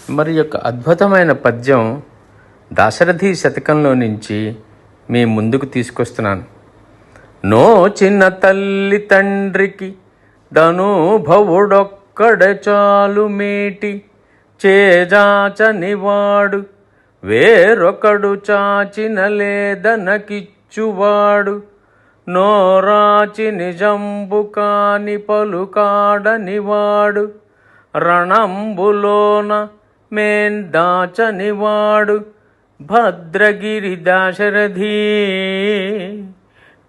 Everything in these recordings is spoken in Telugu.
మరి యొక్క అద్భుతమైన పద్యం దాశరథి శతకంలో నుంచి మీ ముందుకు తీసుకొస్తున్నాను. నోచిన తల్లి తండ్రికి ధనుభవుడొక్కడ చాలు మేటి చేజాచనివాడు వేరొకడు చాచిన లేదనకిచ్చువాడు నోరాచి నిజంబు కాని పలుకాడనివాడు రణంబులోన మేందాచనివాడు భద్రగిరి దాశరథి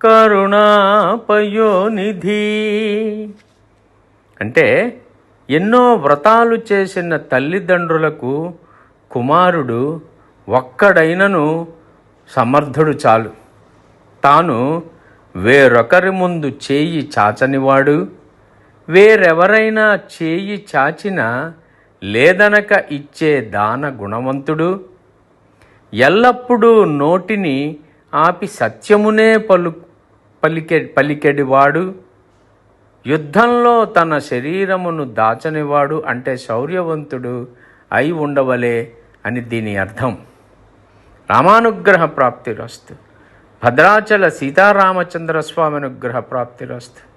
కరుణాపయోనిధి. అంటే ఎన్నో వ్రతాలు చేసిన తల్లిదండ్రులకు కుమారుడు ఒక్కడైనను సమర్థుడు చాలు. తాను వేరొకరి ముందు చేయి చాచనివాడు, వేరెవరైనా చేయి చాచినా లేదనక ఇచ్చే దాన గుణవంతుడు, ఎల్లప్పుడూ నోటిని ఆపి సత్యమునే పలికెడివాడు, యుద్ధంలో తన శరీరమును దాచనివాడు అంటే శౌర్యవంతుడు అయి ఉండవలే అని దీని అర్థం. రామానుగ్రహ ప్రాప్తిరస్తు. భద్రాచల సీతారామచంద్ర స్వామి అనుగ్రహ ప్రాప్తిరస్తు.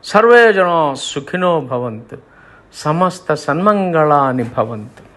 సర్వే జనా సుఖినో భవంతు. సమస్త సన్మంగళాని భవంతు.